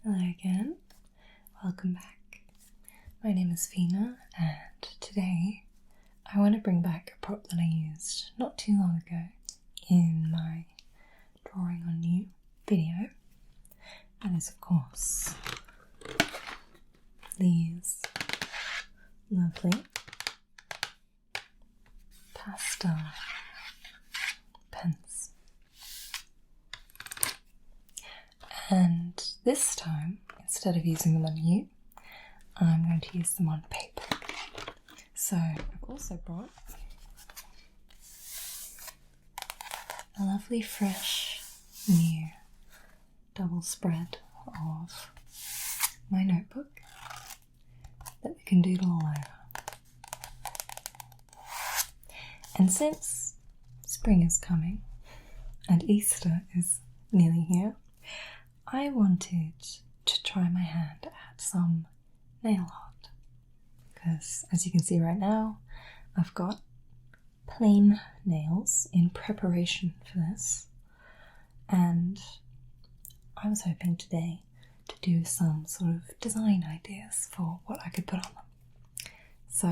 Hello again, welcome back. My name is Fina, and today I want to bring back a prop that I used not too long ago in my drawing on you video. That is, of course, these lovely pastel pens. And this time, instead of using them on you, I'm going to use them on paper. So I've also brought a lovely fresh new double spread of my notebook that we can doodle all over. And since spring is coming and Easter is nearly here, I wanted to try my hand at some nail art, because as you can see right now, I've got plain nails in preparation for this, and I was hoping today to do some sort of design ideas for what I could put on them. So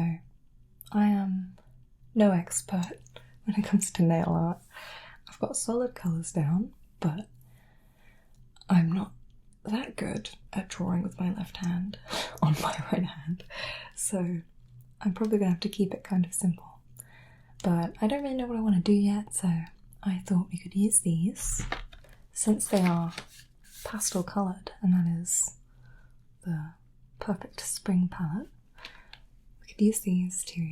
I am no expert when it comes to nail art. I've got solid colours down, but I'm not that good at drawing with my left hand on my right hand, so I'm probably going to have to keep it kind of simple. But I don't really know what I want to do yet, so I thought we could use these, since they are pastel coloured, and that is the perfect spring palette. We could use these to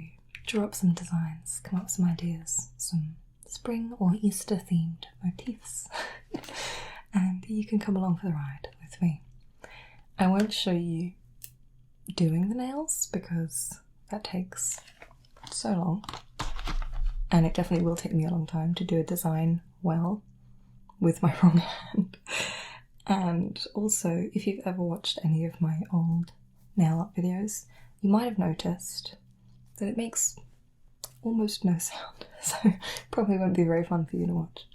draw up some designs, come up with some ideas, some spring or Easter themed motifs. And you can come along for the ride with me. I won't show you doing the nails because that takes so long, and it definitely will take me a long time to do a design well with my wrong hand. And also, if you've ever watched any of my old nail art videos, you might have noticed that it makes almost no sound, so probably won't be very fun for you to watch.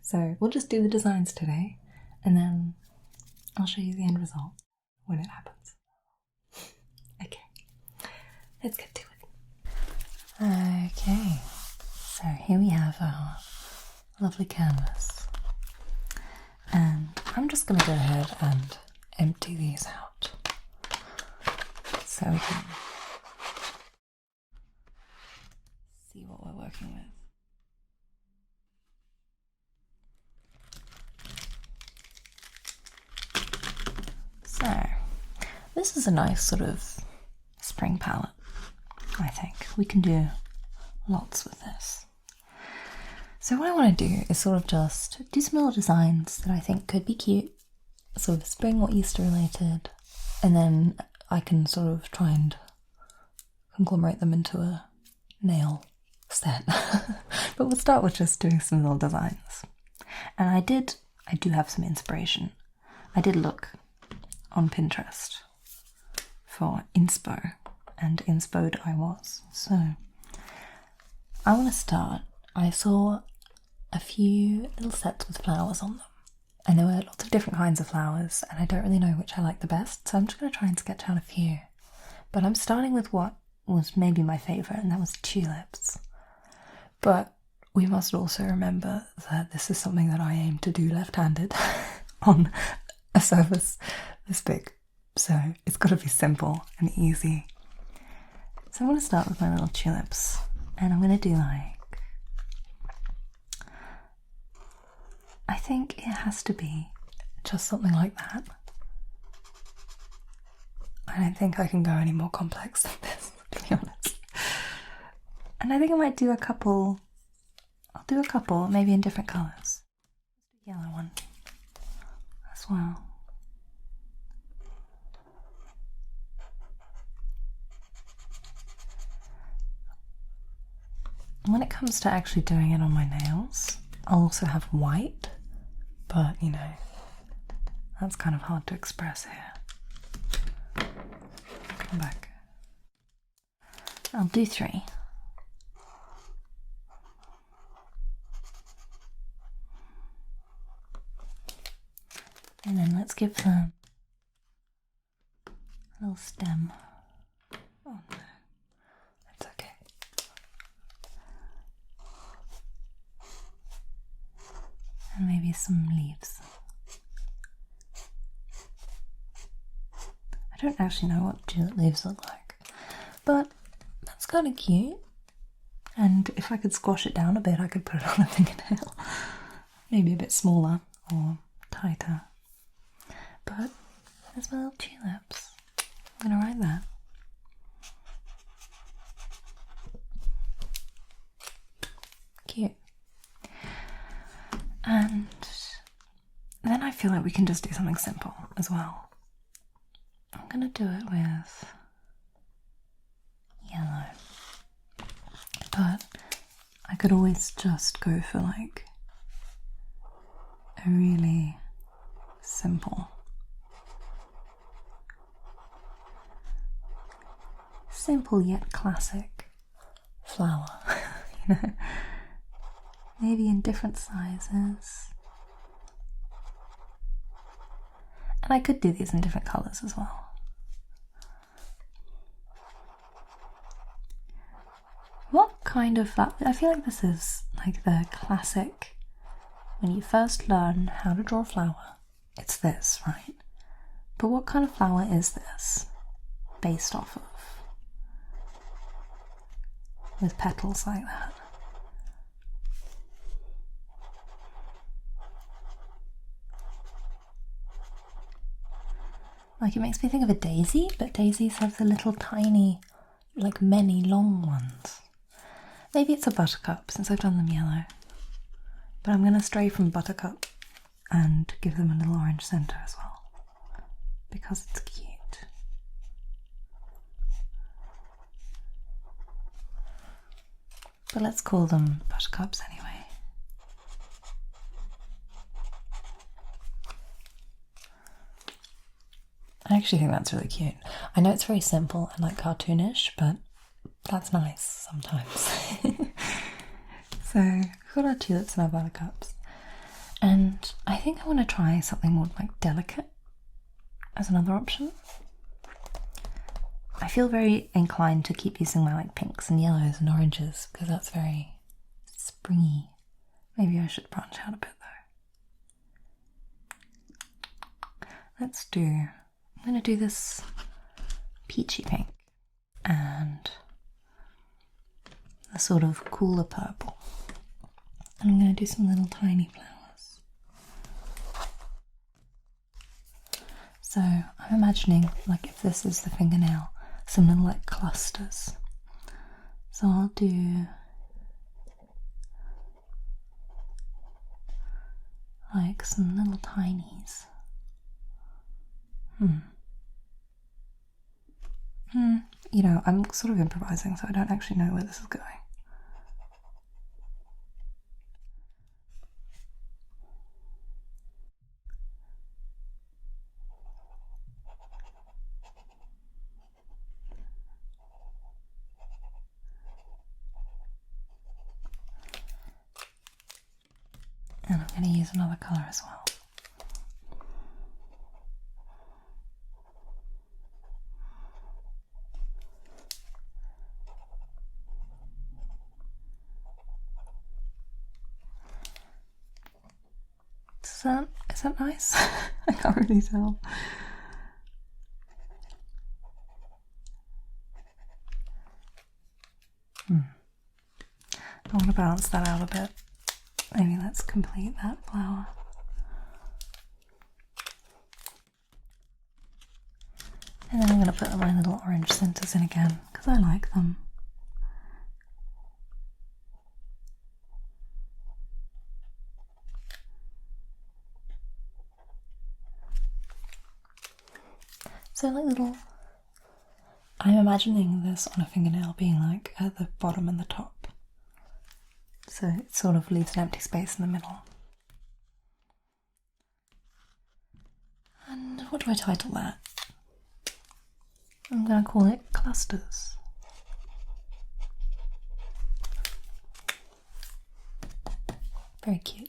So we'll just do the designs today, and then I'll show you the end result when it happens. Okay, let's get to it. Okay, so here we have our lovely canvas, and I'm just going to go ahead and empty these out so we can see what we're working with. So, this is a nice sort of spring palette, I think. We can do lots with this. So what I want to do is sort of just do some little designs that I think could be cute, sort of spring or Easter related, and then I can sort of try and conglomerate them into a nail set. But we'll start with just doing some little designs. And I do have some inspiration. I did look on Pinterest for inspo, and inspode I was. So I want to start. I saw a few little sets with flowers on them, and there were lots of different kinds of flowers, and I don't really know which I like the best, so I'm just going to try and sketch out a few. But I'm starting with what was maybe my favourite, and that was tulips. But we must also remember that this is something that I aim to do left-handed on a surface this big, so it's got to be simple and easy. So I'm going to start with my little tulips, and I'm going to do I think it has to be just something like that. I don't think I can go any more complex than this, to be honest. And I think I might do a couple, maybe in different colours. Yellow one as well. When it comes to actually doing it on my nails, I'll also have white, but you know, that's kind of hard to express here. Come back. I'll do 3. And then let's give them little stem. Oh no, it's okay. And maybe some leaves. I don't actually know what tulip leaves look like, but that's kind of cute. And if I could squash it down a bit, I could put it on a fingernail. Maybe a bit smaller or tighter. But there's my little tulips. I'm gonna write that. Cute. And then I feel like we can just do something simple as well. I'm gonna do it with yellow. But I could always just go for like a really simple, yet classic flower, you know, maybe in different sizes. And I could do these in different colours as well. What kind of flower? I feel like this is like the classic, when you first learn how to draw a flower, it's this, right? But what kind of flower is this based off of? With petals like that. Like, it makes me think of a daisy, but daisies have the little tiny, like many long ones. Maybe it's a buttercup, since I've done them yellow. But I'm going to stray from buttercup and give them a little orange centre as well, because it's cute. But let's call them buttercups anyway. I actually think that's really cute. I know it's very simple and like cartoonish, but that's nice sometimes. So we've got our tulips and our buttercups. And I think I want to try something more like delicate as another option. I feel very inclined to keep using my like pinks and yellows and oranges because that's very springy. Maybe I should branch out a bit though. I'm going to do this peachy pink and a sort of cooler purple. And I'm going to do some little tiny flowers. So I'm imagining, like, if this is the fingernail, some little like clusters. So I'll do like some little tinies. You know, I'm sort of improvising, so I don't actually know where this is going. And I'm going to use another colour as well. Is that nice? I can't really tell. I want to balance that out a bit. Maybe let's complete that flower. And then I'm going to put my little orange centres in again, because I like them. So like little, I'm imagining this on a fingernail being like at the bottom and the top. So it sort of leaves an empty space in the middle. And what do I title that? I'm going to call it Clusters. Very cute.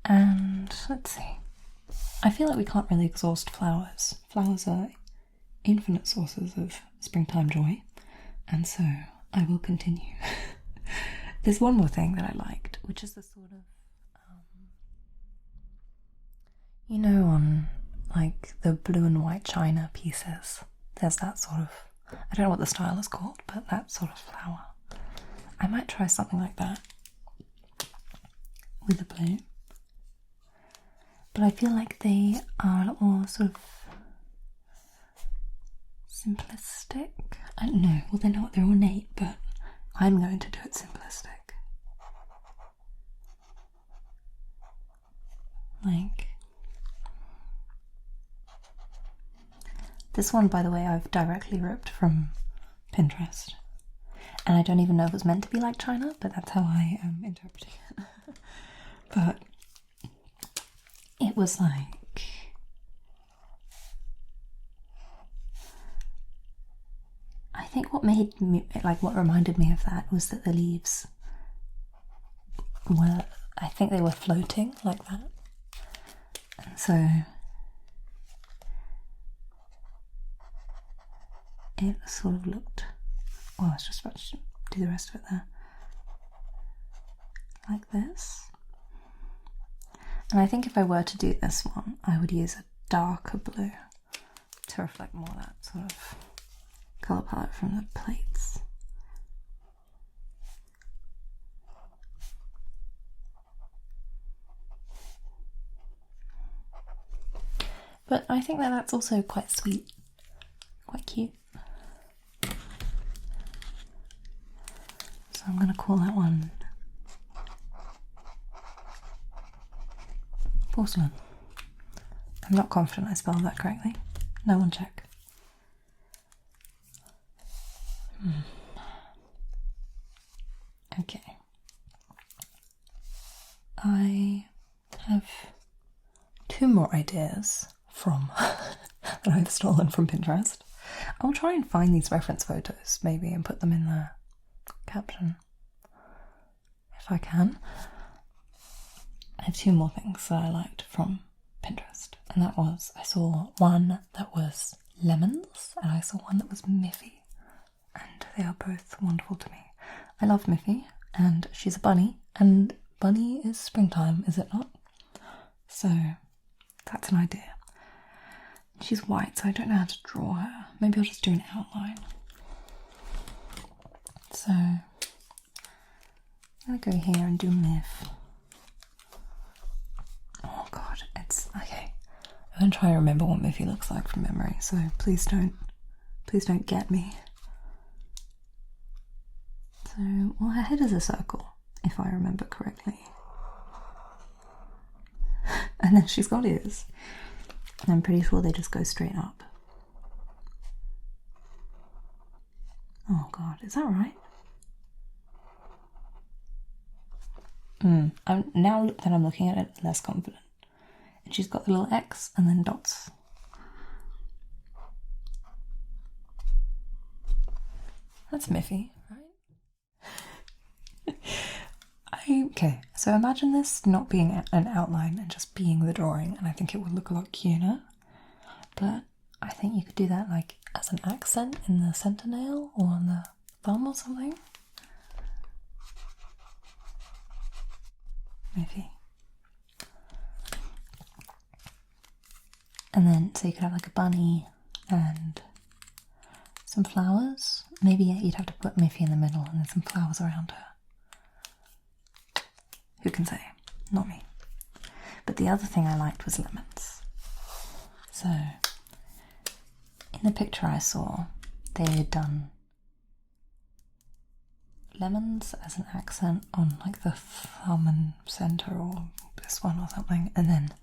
And let's see. I feel like we can't really exhaust flowers. Flowers are infinite sources of springtime joy, and so I will continue. There's one more thing that I liked, which is the sort of, you know, on like the blue and white china pieces, there's that sort of, I don't know what the style is called, but that sort of flower. I might try something like that with the blue. But I feel like they are a lot more sort of simplistic. I don't know, well they're not, they're ornate, but I'm going to do it simplistic. Like, this one, by the way, I've directly ripped from Pinterest. And I don't even know if it was meant to be like China, but that's how I am interpreting it. But it was like, I think what made me, like what reminded me of that was that the leaves were, I think they were floating like that. And so it sort of looked, well, I was just about to do the rest of it there, like this. And I think if I were to do this one, I would use a darker blue to reflect more of that sort of colour palette from the plates. But I think that that's also quite sweet, quite cute. So I'm going to call that one Porcelain. I'm not confident I spelled that correctly. No one check. Okay. I have 2 more ideas from that I've stolen from Pinterest. I'll try and find these reference photos maybe and put them in the caption if I can. I have 2 more things that I liked from Pinterest, and that was, I saw one that was lemons and I saw one that was Miffy, and they are both wonderful to me. I love Miffy, and she's a bunny, and bunny is springtime, is it not? So that's an idea. She's white, so I don't know how to draw her. Maybe I'll just do an outline. So I'm gonna go here and do Miff. Oh god, it's okay. I'm gonna try and remember what Miffy looks like from memory, so please don't get me. So, well, her head is a circle, if I remember correctly. And then she's got ears. And I'm pretty sure they just go straight up. Oh god, is that right? Now that I'm looking at it, less confident. And she's got the little X and then dots. That's Miffy, right? Okay, so imagine this not being an outline and just being the drawing, and I think it would look a lot cuter. But I think you could do that like as an accent in the centre nail or on the thumb or something. Maybe. And then, so you could have like a bunny and some flowers. Maybe you'd have to put Miffy in the middle and then some flowers around her. Who can say? Not me. But the other thing I liked was lemons. So, in the picture I saw, they had done lemons as an accent on like the thumb and centre or this one or something, and then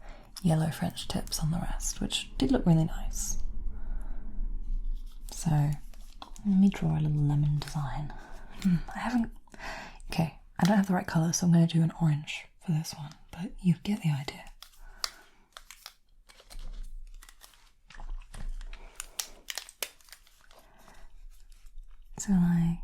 yellow French tips on the rest, which did look really nice. So let me draw a little lemon design. Okay, I don't have the right colour, so I'm going to do an orange for this one, but you get the idea. So like,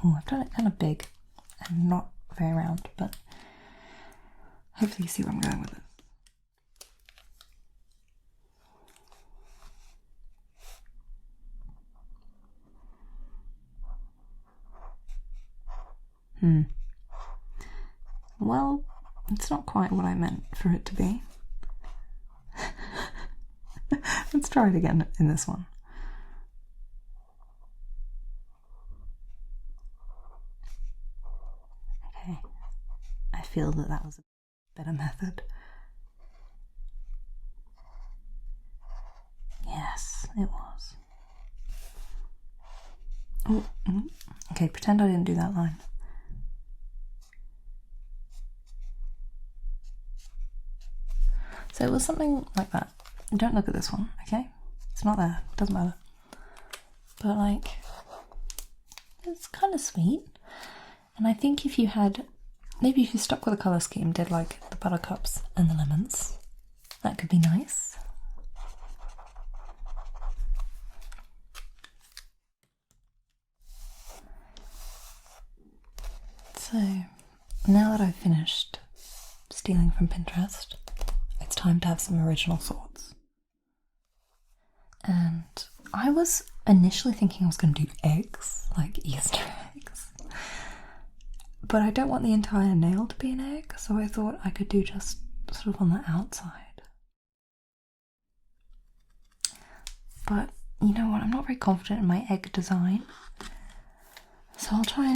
oh, I've done it kind of big and not very round, but Hopefully you see where I'm going with it. Well, it's not quite what I meant for it to be. Let's try it again in this one. Okay, I feel that was a better method. Yes, it was. Oh, okay, pretend I didn't do that line. So it was something like that. Don't look at this one, okay? It's not there, doesn't matter. But like, it's kind of sweet. And I think if you had, maybe if you stuck with a colour scheme, did like the buttercups and the lemons, that could be nice. So now that I've finished stealing from Pinterest, it's time to have some original thoughts. And I was initially thinking I was going to do eggs, like Easter eggs. But I don't want the entire nail to be an egg, so I thought I could do just sort of on the outside. But you know what, I'm not very confident in my egg design. So I'll try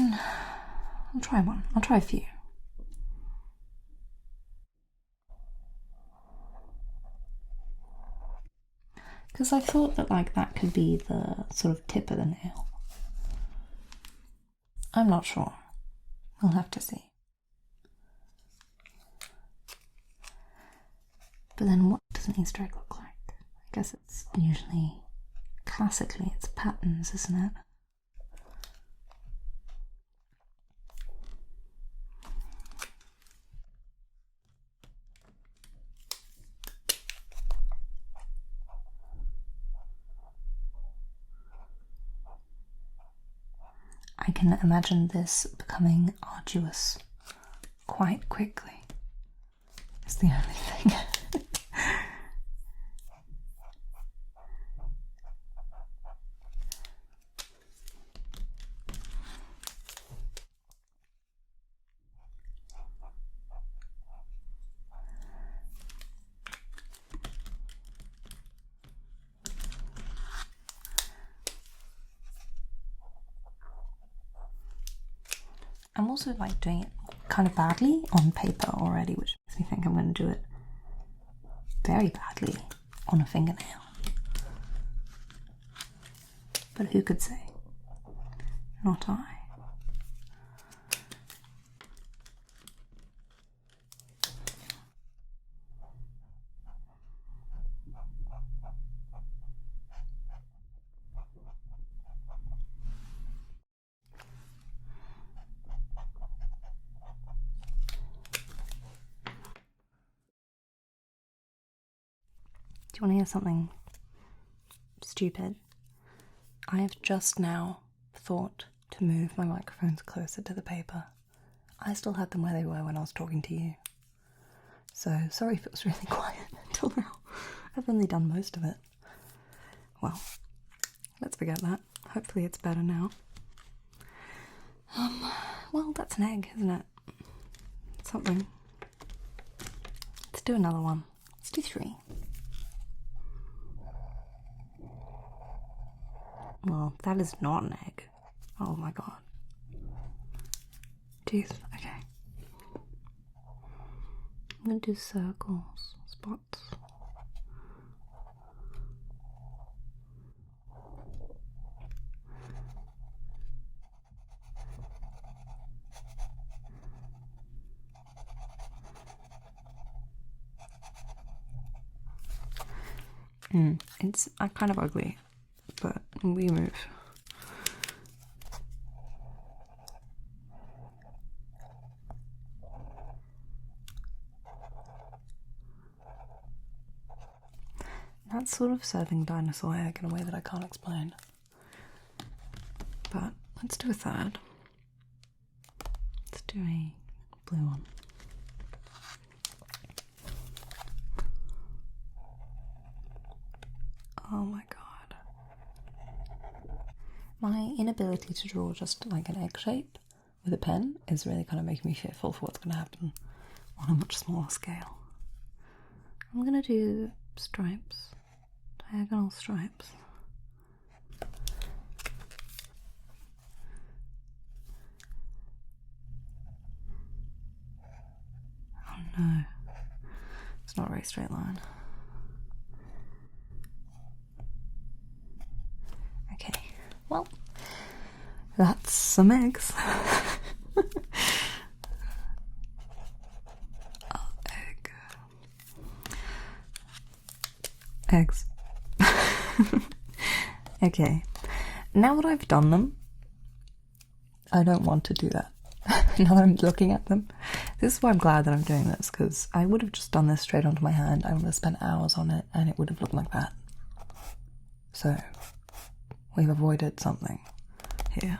one. I'll try a few. Because I thought that like that could be the sort of tip of the nail. I'm not sure. We'll have to see. But then what does an Easter egg look like? I guess it's usually, classically, it's patterns, isn't it? I can imagine this becoming arduous quite quickly. It's the only thing. I'm also like doing it kind of badly on paper already, which makes me think I'm going to do it very badly on a fingernail. But who could say? Not I. Do you want to hear something stupid? I have just now thought to move my microphones closer to the paper. I still had them where they were when I was talking to you. So sorry if it was really quiet until now. I've only done most of it. Well, let's forget that. Hopefully it's better now. Well, that's an egg, isn't it? Something. Let's do another one. Let's do 3. Well, that is not an egg. Oh my god. Teeth, okay. I'm gonna do circles, spots. It's kind of ugly, but we move. That's sort of serving dinosaur egg in a way that I can't explain. But let's do a third. Let's do a blue one. Oh my god. My inability to draw just like an egg shape with a pen is really kind of making me fearful for what's going to happen on a much smaller scale. I'm going to do stripes, diagonal stripes. Oh no, it's not a very straight line. Okay, well, that's some eggs. Oh, egg. Eggs. Okay, now that I've done them, I don't want to do that. Now that I'm looking at them. This is why I'm glad that I'm doing this, because I would have just done this straight onto my hand. I would have spent hours on it and it would have looked like that. So, we've avoided something here.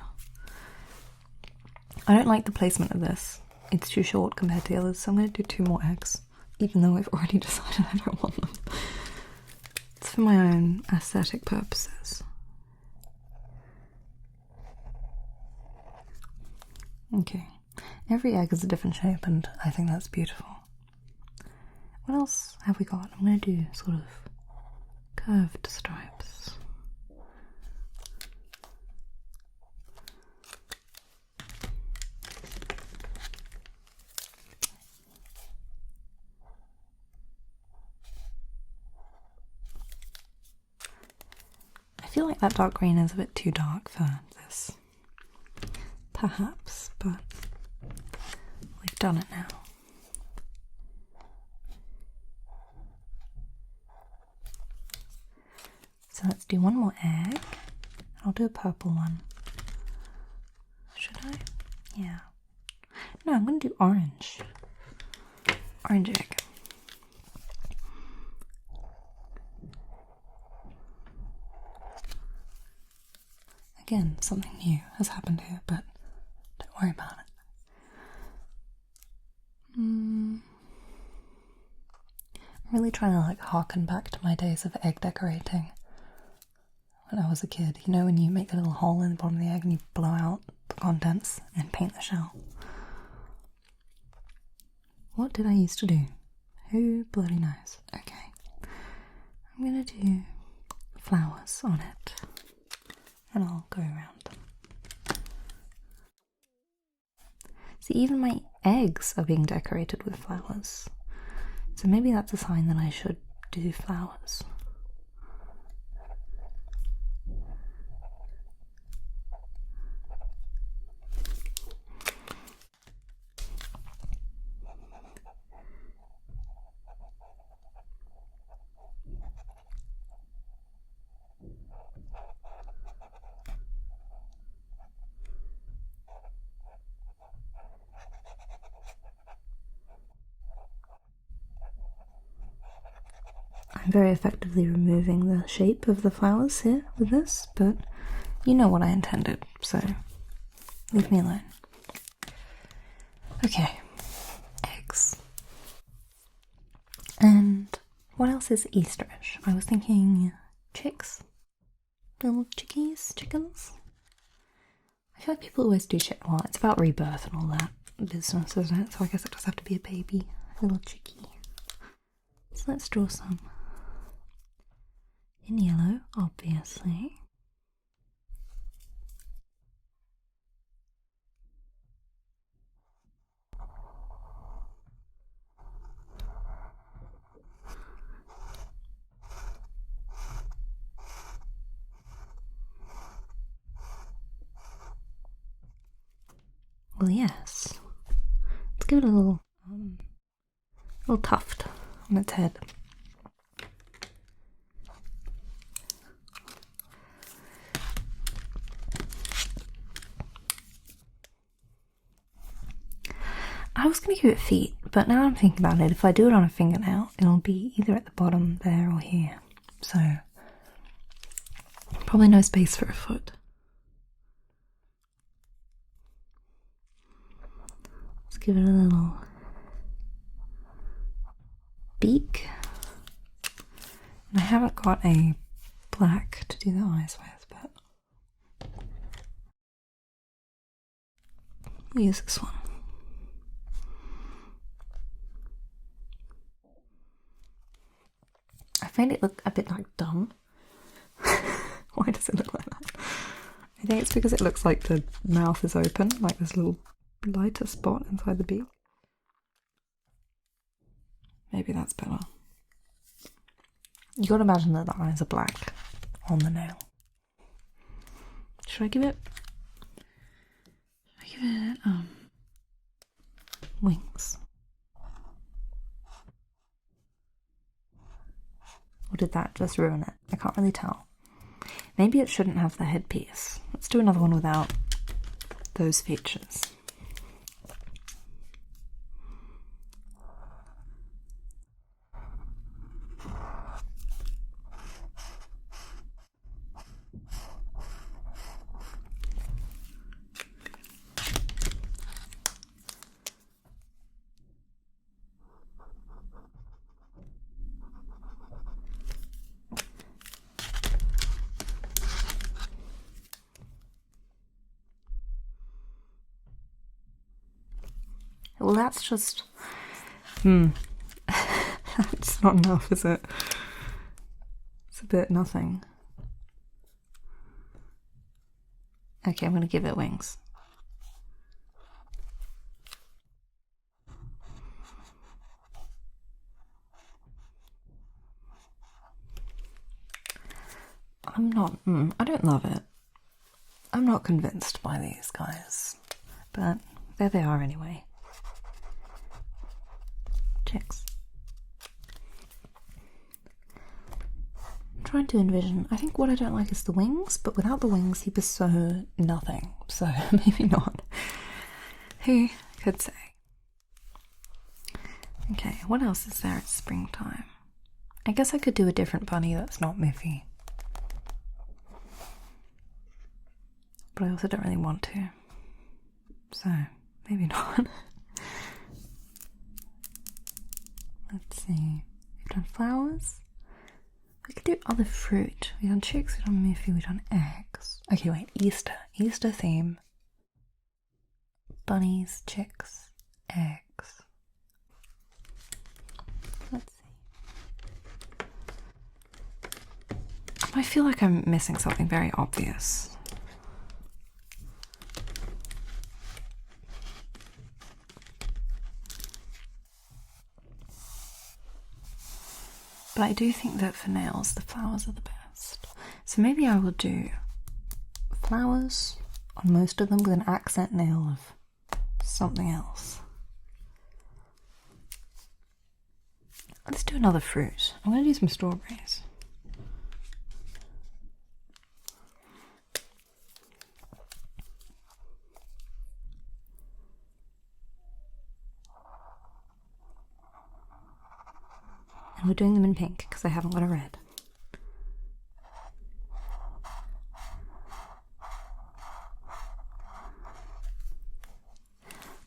I don't like the placement of this. It's too short compared to the others, so I'm going to do 2 more eggs, even though I've already decided I don't want them. It's for my own aesthetic purposes. Okay, every egg is a different shape and I think that's beautiful. What else have we got? I'm going to do sort of curved stripes. I feel like that dark green is a bit too dark for this. Perhaps, but we've done it now. So let's do one more egg. I'll do a purple one. Should I? Yeah. No, I'm going to do orange. Orange egg. Again, something new has happened here, but don't worry about it. I'm really trying to like harken back to my days of egg decorating when I was a kid. You know, when you make a little hole in the bottom of the egg and you blow out the contents and paint the shell. What did I used to do? Who bloody knows? Okay. I'm gonna do flowers on it and I'll go around them. See, even my eggs are being decorated with flowers. So maybe that's a sign that I should do flowers. I'm very effectively removing the shape of the flowers here with this, but you know what I intended, so leave me alone. Okay, eggs. And what else is Easterish? I was thinking chicks, little chickens. I feel like people always do well, it's about rebirth and all that business, isn't it? So I guess it does have to be a baby, a little chickie. So let's draw some in yellow, obviously. Well, yes. Let's give it a little tuft on its head. I was going to give it feet, but now I'm thinking about it, if I do it on a fingernail, it'll be either at the bottom there or here. So, probably no space for a foot. Let's give it a little beak. And I haven't got a black to do the eyes with, but we'll use this one. I find it look a bit like dumb. Why does it look like that? I think it's because it looks like the mouth is open, like this little lighter spot inside the beak. Maybe that's better. You gotta imagine that the eyes are black on the nail. Should I give it wings? Or did that just ruin it? I can't really tell. Maybe it shouldn't have the headpiece. Let's do another one without those features. Well, that's just... That's not enough, is it? It's a bit nothing. Okay, I'm going to give it wings. I don't love it. I'm not convinced by these guys, but there they are anyway. Chicks. I'm trying to envision. I think what I don't like is the wings, but without the wings he'd be so nothing. So maybe not. Who could say? Okay, what else is there? It's springtime. I guess I could do a different bunny that's not Miffy. But I also don't really want to. So, maybe not. Let's see. We've done flowers. We could do other fruit. We've done chicks, we've done Miffy, we've done eggs. Okay, wait. Easter. Easter theme. Bunnies, chicks, eggs. Let's see. I feel like I'm missing something very obvious. But I do think that for nails, the flowers are the best. So maybe I will do flowers on most of them with an accent nail of something else. Let's do another fruit. I'm going to do some strawberries. And we're doing them in pink because I haven't got a red.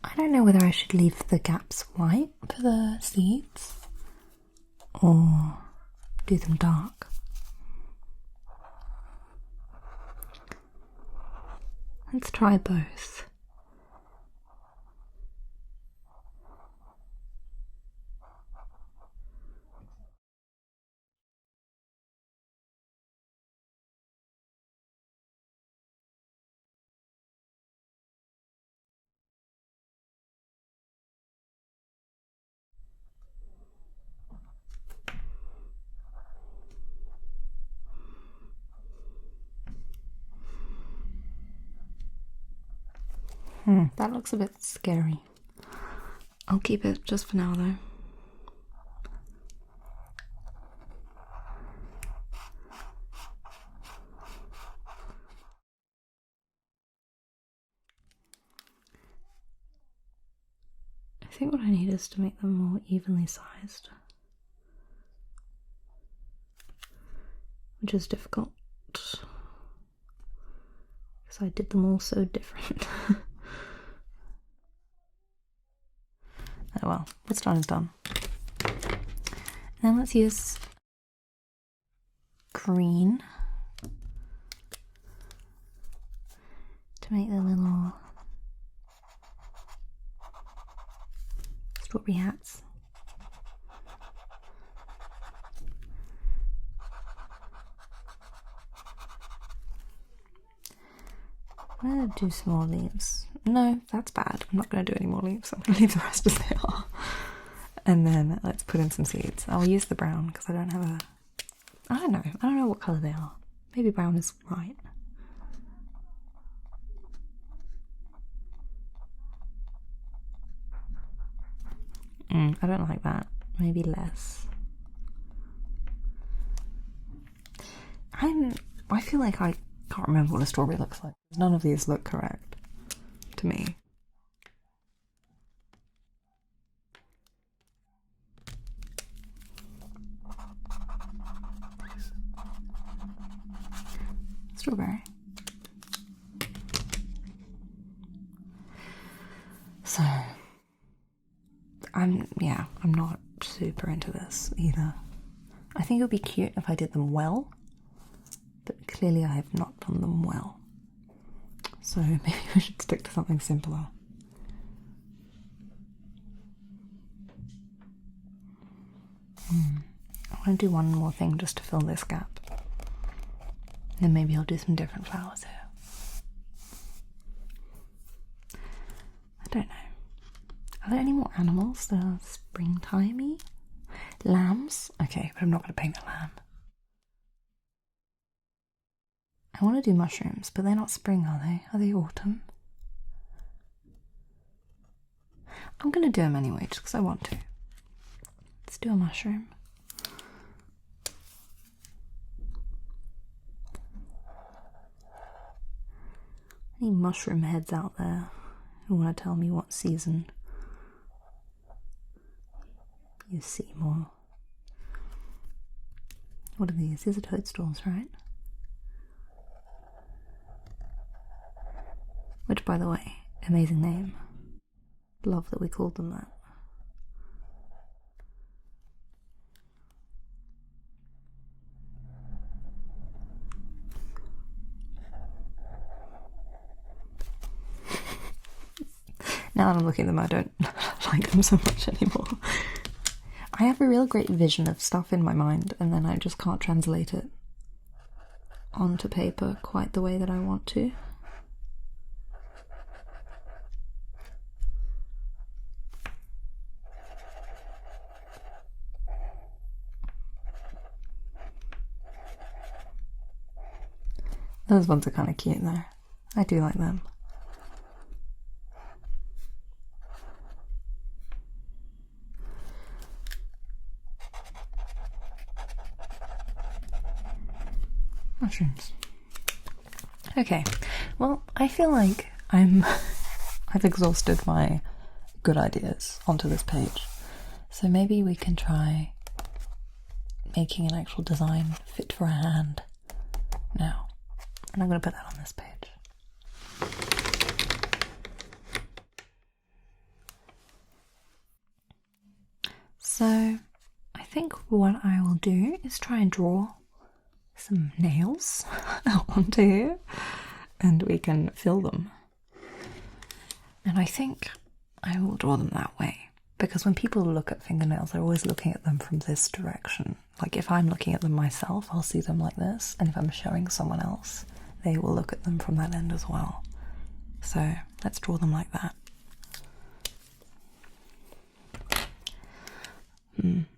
I don't know whether I should leave the gaps white for the seeds or do them dark. Let's try both. That looks a bit scary. I'll keep it just for now though. I think what I need is to make them more evenly sized, which is difficult because I did them all so different. Oh well, what's done is done. Now let's use green to make the little strawberry hats. I'm gonna do some more leaves. No, that's bad. I'm not gonna do any more leaves. I'm gonna leave the rest as they are. And then let's put in some seeds. I'll use the brown because I don't have a... I don't know what colour they are. Maybe brown is right. I don't like that. Maybe less. I feel like I can't remember what a strawberry looks like. None of these look correct to me. Strawberry. So, I'm not super into this either. I think it would be cute if I did them well, but clearly I have not done them well. So maybe we should stick to something simpler. I want to do one more thing just to fill this gap. Then maybe I'll do some different flowers here. I don't know. Are there any more animals that are springtimey? Lambs? Okay, but I'm not going to paint a lamb. I want to do mushrooms, but they're not spring, are they? Are they autumn? I'm going to do them anyway, just because I want to. Let's do a mushroom. Any mushroom heads out there who want to tell me what season you see more? What are these? These are toadstools, right? Which, by the way, amazing name. Love that we called them that. Now that I'm looking at them, I don't like them so much anymore. I have a real great vision of stuff in my mind, and then I just can't translate it onto paper quite the way that I want to. Those ones are kind of cute though. I do like them. Mushrooms. Okay, well, I feel like I've exhausted my good ideas onto this page. So maybe we can try making an actual design fit for a hand now. And I'm going to put that on this page. So I think what I will do is try and draw some nails onto here and we can fill them. And I think I will draw them that way because when people look at fingernails, they're always looking at them from this direction. Like if I'm looking at them myself, I'll see them like this, and if I'm showing someone else, they will look at them from that end as well. So let's draw them like that.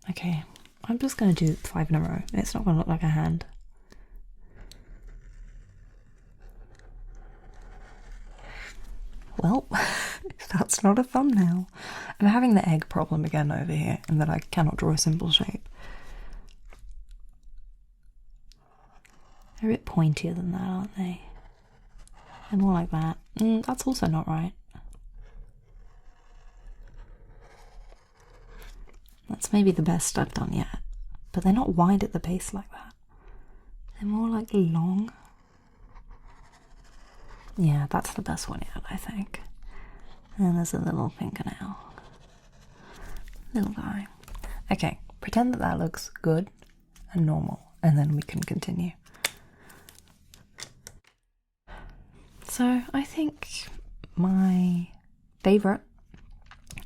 Okay, I'm just going to do 5 in a row. It's not going to look like a hand. Well, that's not a thumbnail. I'm having the egg problem again over here, and that I cannot draw a simple shape. They're a bit pointier than that, aren't they? And more like that. That's also not right. That's maybe the best I've done yet. But they're not wide at the base like that. They're more like long. Yeah, that's the best one yet, I think. And there's a little fingernail. Little guy. Okay, pretend that that looks good and normal, and then we can continue. So I think my favourite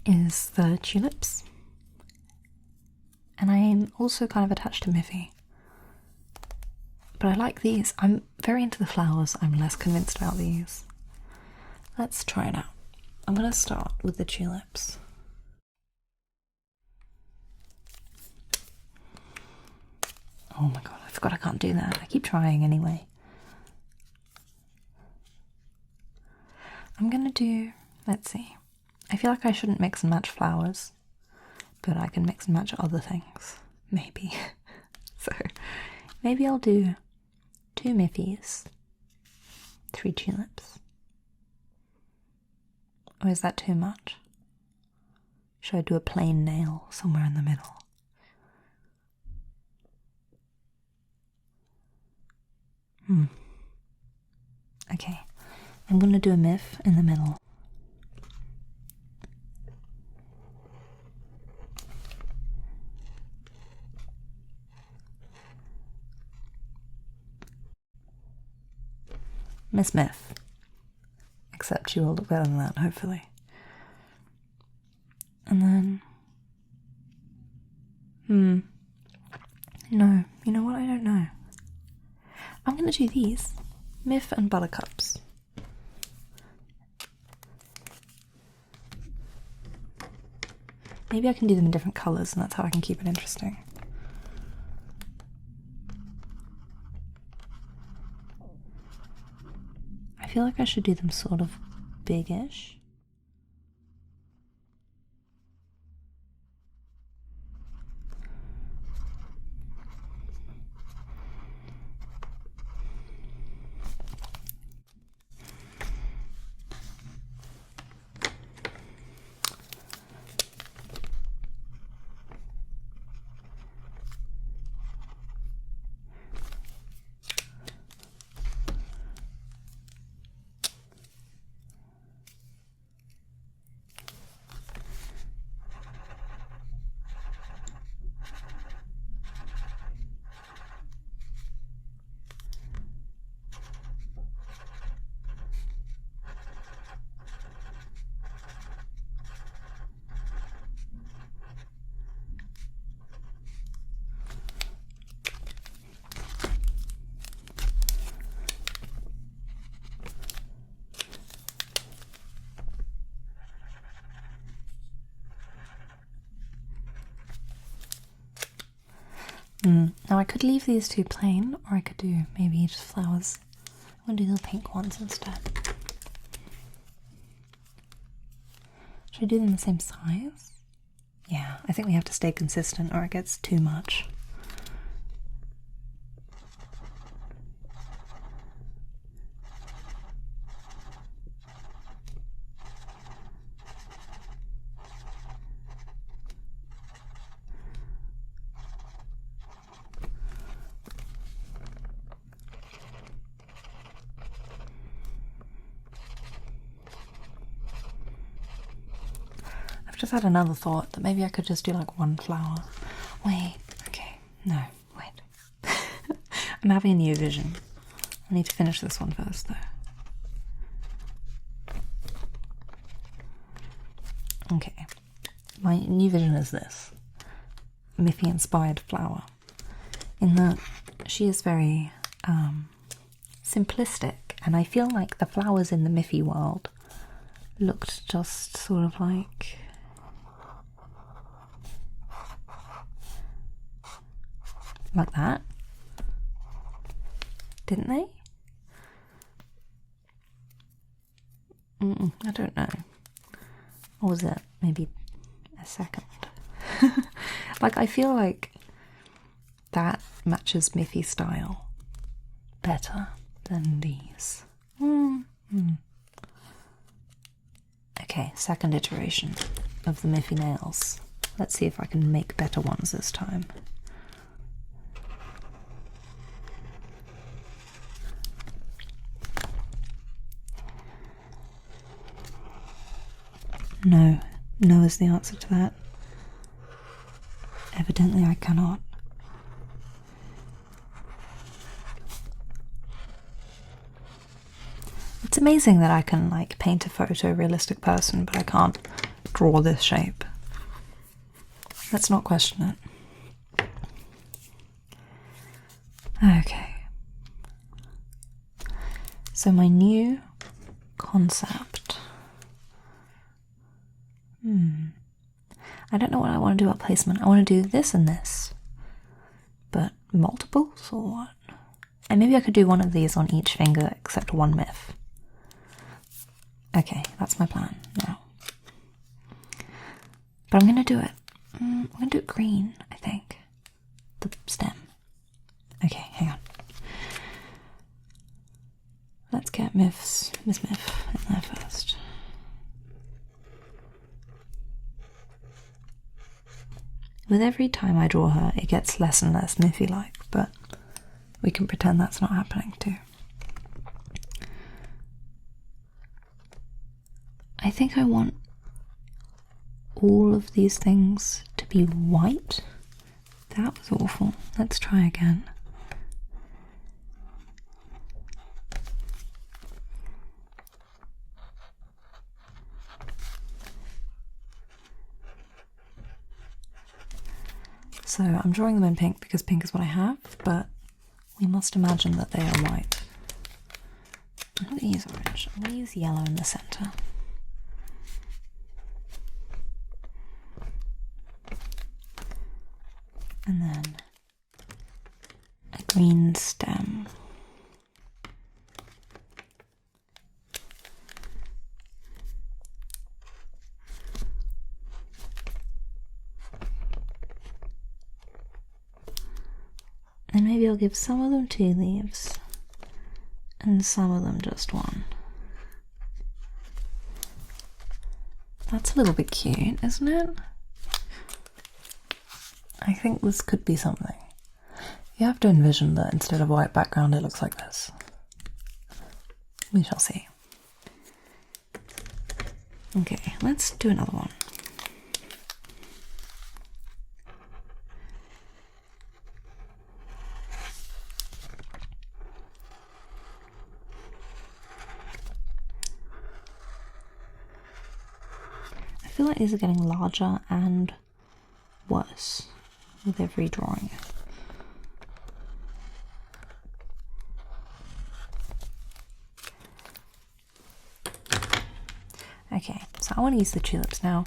is the tulips, and I am also kind of attached to Miffy. But I like these. I'm very into the flowers. I'm less convinced about these. Let's try it out. I'm going to start with the tulips. Oh my god, I forgot I can't do that. I keep trying anyway. I'm going to do, let's see. I feel like I shouldn't mix and match flowers, but I can mix and match other things. Maybe. So, maybe I'll do 2 Miffys, 3 tulips. Or is that too much? Should I do a plain nail somewhere in the middle? Okay, I'm going to do a Miff in the middle. Miss Miff. Except you will look better than that, hopefully. And then... No, you know what? I don't know. I'm going to do these. Miff and buttercups. Maybe I can do them in different colours and that's how I can keep it interesting. I feel like I should do them sort of biggish. Now I could leave these 2 plain, or I could do maybe just flowers. I'm going to do the pink ones instead. Should I do them the same size? Yeah, I think we have to stay consistent or it gets too much. I've just had another thought that maybe I could just do like 1 flower. Wait, okay, no, wait. I'm having a new vision. I need to finish this one first though. Okay, my new vision is this. Miffy inspired flower. In that she is very simplistic, and I feel like the flowers in the Miffy world looked just sort of like that, didn't they? I don't know. Or was it maybe a second? Like, I feel like that matches Miffy's style better than these. Okay, second iteration of the Miffy nails. Let's see if I can make better ones this time. No, no is the answer to that. Evidently I cannot. It's amazing that I can like paint a photorealistic person, but I can't draw this shape. Let's not question it. Okay. So my new concept. I don't know what I want to do about placement. I want to do this and this. But multiples or what? And maybe I could do one of these on each finger except one Miff. Okay, that's my plan now. But I'm going to do it. I'm going to do it green, I think. The stem. Okay, hang on. Let's get Miss Miff in there first. With every time I draw her, it gets less and less Miffy-like, but we can pretend that's not happening too. I think I want all of these things to be white. That was awful. Let's try again. So I'm drawing them in pink because pink is what I have, but we must imagine that they are white. I'm going to use orange. I'm going to use yellow in the centre. And then a green stem. And maybe I'll give some of them 2 leaves and some of them just 1. That's a little bit cute, isn't it? I think this could be something. You have to envision that instead of white background it looks like this. We shall see. Okay, let's do another one. I feel like these are getting larger and worse with every drawing. Okay, so I want to use the tulips now.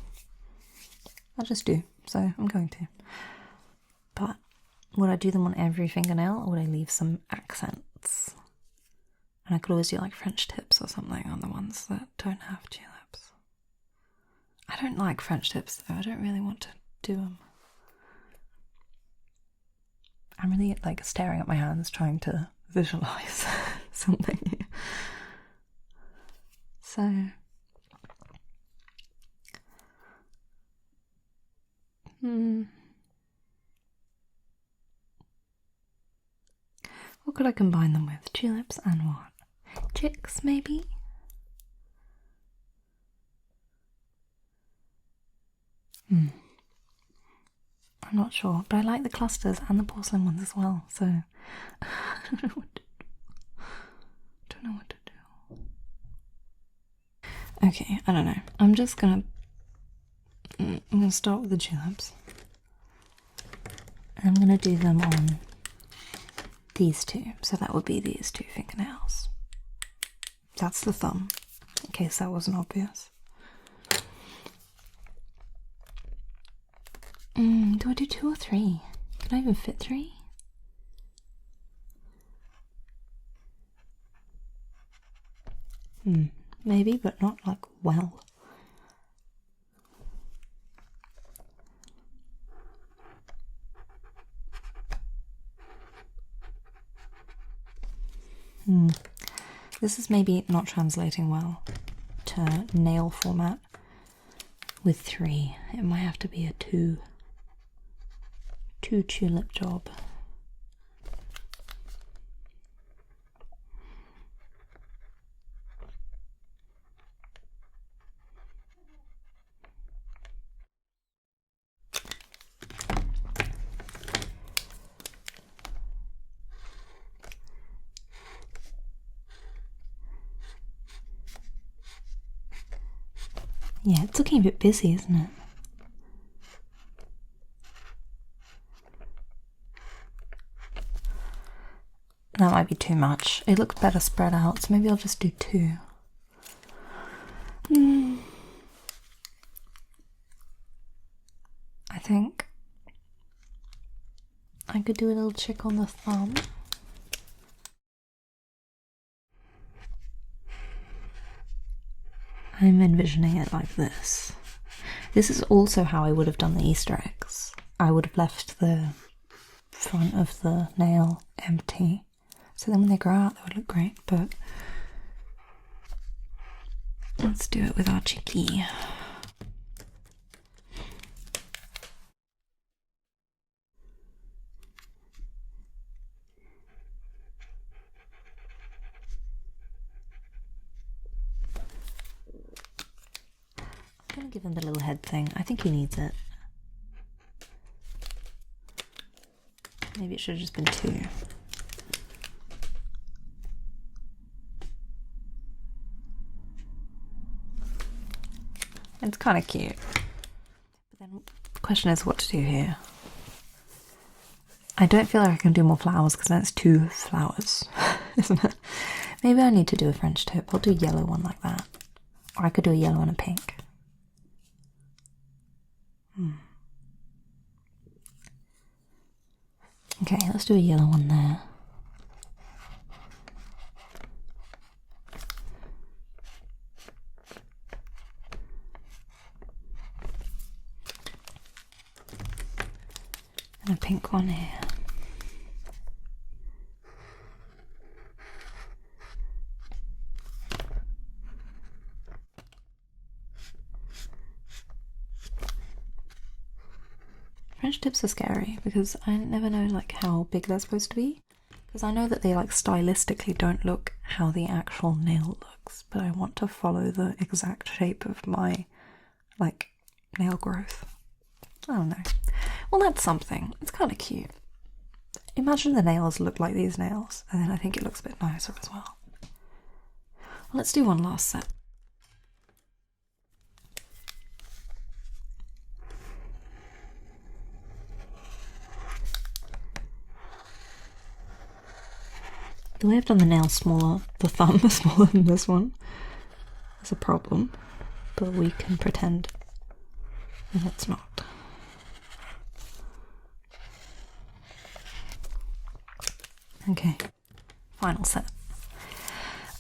I just do, so I'm going to. But would I do them on every fingernail or would I leave some accents? And I could always do like French tips or something on the ones that don't have tulips. I don't like French tips though, I don't really want to do them. I'm really like staring at my hands trying to visualize something. So what could I combine them with? Tulips and what? Chicks maybe? I'm not sure, but I like the clusters and the porcelain ones as well, so I don't know what to do. Okay, I don't know. I'm gonna start with the tulips. And I'm gonna do them on these 2, so that would be these 2 fingernails. That's the thumb, in case that wasn't obvious. Do I do 2 or 3? Can I even fit 3? Maybe, but not like well. This is maybe not translating well to nail format with 3. It might have to be a 2 tulip job. Yeah, it's looking a bit busy, isn't it? That might be too much. It looks better spread out, so maybe I'll just do 2. I think I could do a little check on the thumb. I'm envisioning it like this. This is also how I would have done the Easter eggs. I would have left the front of the nail empty, so then when they grow out they would look great, but let's do it with our cheeky. I'm gonna give him the little head thing. I think he needs it. Maybe it should have just been 2. It's kind of cute. But then the question is what to do here. I don't feel like I can do more flowers because then it's 2 flowers, isn't it? Maybe I need to do a French tip. I'll do a yellow one like that. Or I could do a yellow and a pink. Okay, let's do a yellow one there. And a pink one here. French tips are scary because I never know like how big they're supposed to be, because I know that they like stylistically don't look how the actual nail looks, but I want to follow the exact shape of my like nail growth. I don't know. Well, that's something. It's kind of cute. Imagine the nails look like these nails, and then I think it looks a bit nicer as well. Let's do one last set. The way I've done the nail smaller, the thumb is smaller than this one, is a problem, but we can pretend that it's not. Okay, final set.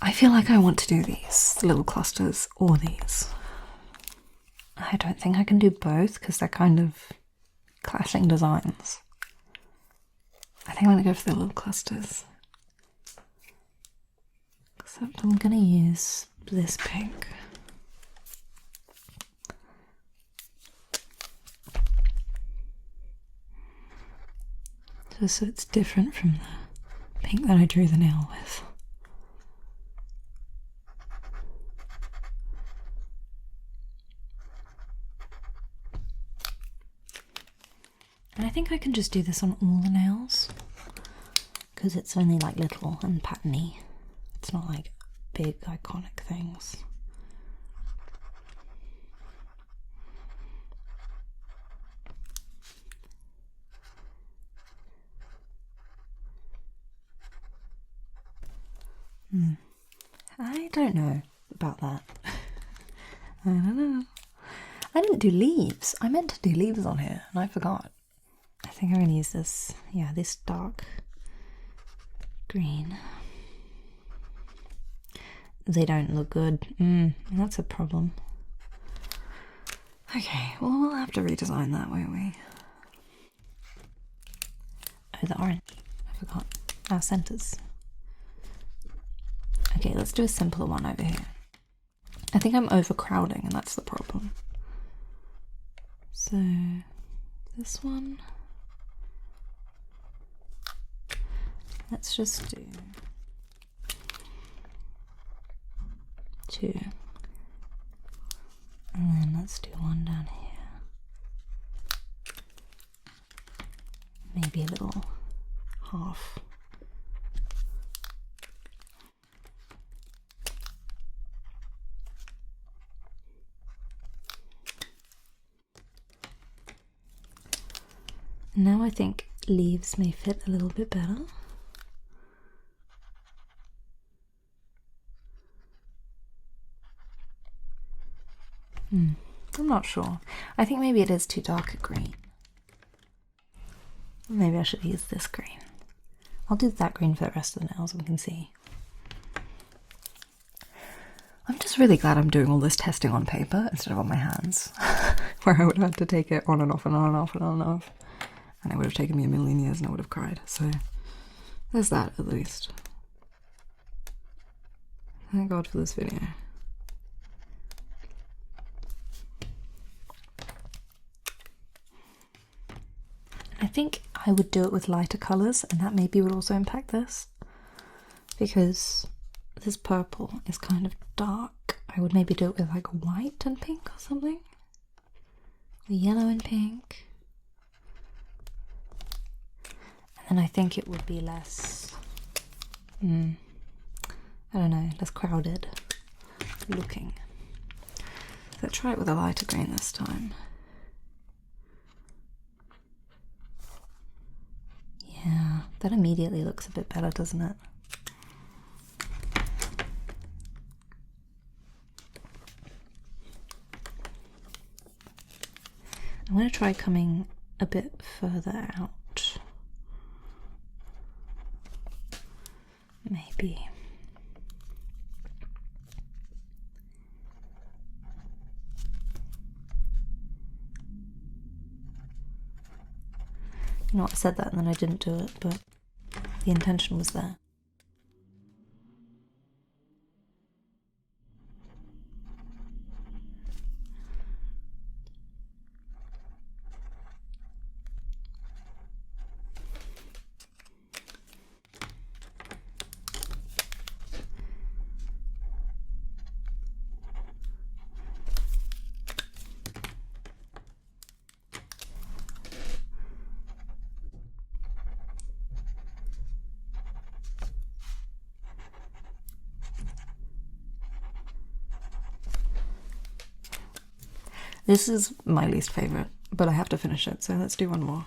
I feel like I want to do these little clusters or these. I don't think I can do both because they're kind of clashing designs. I think I'm going to go for the little clusters. Except I'm going to use this pink. Just so it's different from the pink that I drew the nail with. And I think I can just do this on all the nails because it's only like little and patterny. It's not like big iconic things. I don't know about that. I don't know. I didn't do leaves. I meant to do leaves on here and I forgot. I think I'm going to use this, yeah, this dark green. They don't look good. That's a problem. Okay, well we'll have to redesign that, won't we? Oh, the orange. I forgot. Our centers. Okay, let's do a simpler one over here. I think I'm overcrowding and that's the problem. So, this one. Let's just do 2. And then let's do one down here. Maybe a little half. Now I think leaves may fit a little bit better. I'm not sure. I think maybe it is too dark a green. Maybe I should use this green. I'll do that green for the rest of the nails and we can see. I'm just really glad I'm doing all this testing on paper instead of on my hands, where I would have had to take it on and off and on and off and on and off. And it would have taken me a million years and I would have cried. So there's that at least. Thank God for this video. I think I would do it with lighter colours, and that maybe would also impact this, because this purple is kind of dark. I would maybe do it with like white and pink or something, or yellow and pink, and then I think it would be less, I don't know, less crowded looking. So try it with a lighter green this time. Yeah, that immediately looks a bit better, doesn't it? I'm going to try coming a bit further out. Maybe. You know what, I said that and then I didn't do it, but the intention was there. This is my least favourite, but I have to finish it, so let's do one more.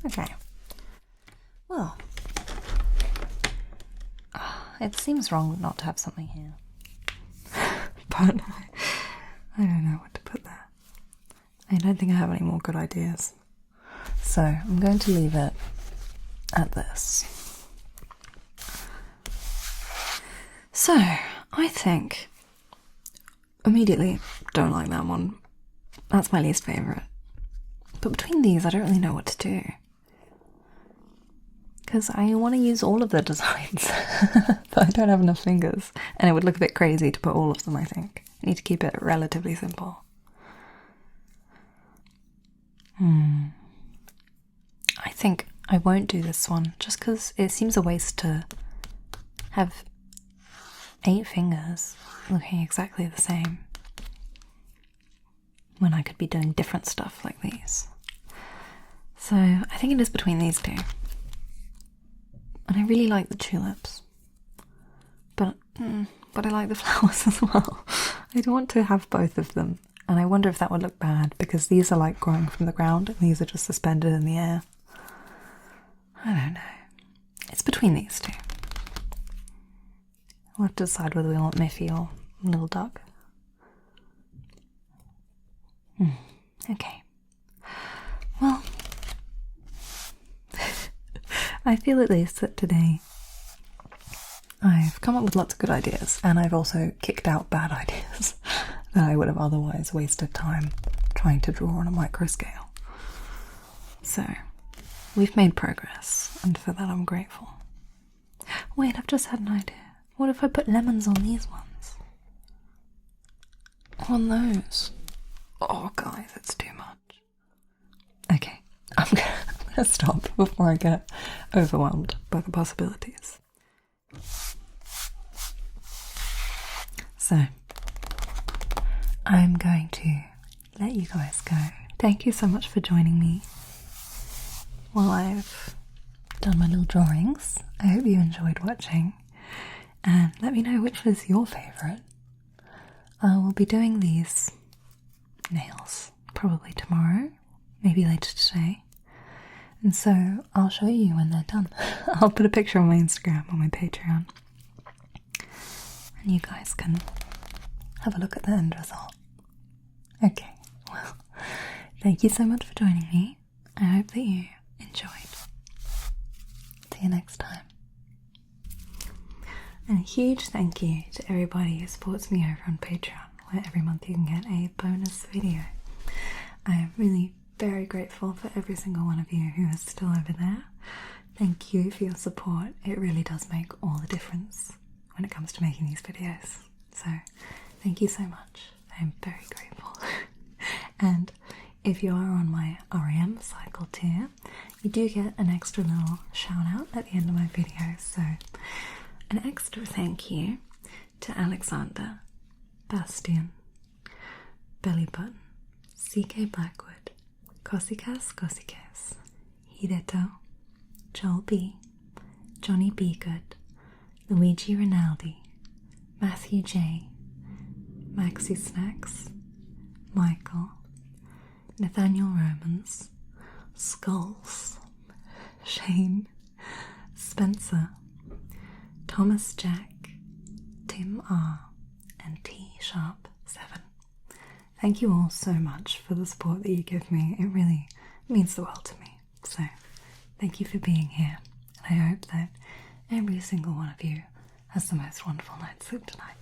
Okay, well, it seems wrong not to have something here, but I don't know what to put there. I don't think I have any more good ideas, so I'm going to leave it at this. So, I think, immediately, don't like that one. That's my least favourite. But between these, I don't really know what to do. Because I want to use all of the designs, but I don't have enough fingers, and it would look a bit crazy to put all of them, I think. I need to keep it relatively simple. I think I won't do this one, just because it seems a waste to have 8 fingers looking exactly the same, when I could be doing different stuff like these. So I think it is between these two. And I really like the tulips, but I like the flowers as well. I don't want to have both of them, and I wonder if that would look bad, because these are like growing from the ground and these are just suspended in the air. I don't know. It's between these two. We'll have to decide whether we want Miffy or Little Duck. Okay. Well, I feel at least that today I've come up with lots of good ideas, and I've also kicked out bad ideas that I would have otherwise wasted time trying to draw on a micro scale. So, we've made progress, and for that I'm grateful. Wait, I've just had an idea. What if I put lemons on these ones? On those? Oh, guys, it's too much. Okay, I'm gonna stop before I get overwhelmed by the possibilities. So, I'm going to let you guys go. Thank you so much for joining me while I've done my little drawings. I hope you enjoyed watching, and let me know which was your favourite. I will be doing these nails probably tomorrow, maybe later today, and so I'll show you when they're done. I'll put a picture on my Instagram, on my Patreon, and you guys can have a look at the end result. Okay, well, thank you so much for joining me. I hope that you enjoyed. See you next time. And a huge thank you to everybody who supports me over on Patreon, where every month you can get a bonus video. I am really very grateful for every single one of you who is still over there. Thank you for your support. It really does make all the difference when it comes to making these videos. So thank you so much. I am very grateful. And if you are on my REM cycle tier, you do get an extra little shout out at the end of my videos. So an extra thank you to Alexander, Bastian, Bellybutton, CK Blackwood, Kosikas, Hideto, Joel B, Johnny B. Good, Luigi Rinaldi, Matthew J, Maxi Snacks, Michael, Nathaniel Romans, Skulls, Shane, Spencer, Thomas Jack, Tim R, and T Sharp 7. Thank you all so much for the support that you give me. It really means the world to me. So thank you for being here, and I hope that every single one of you has the most wonderful night's sleep tonight.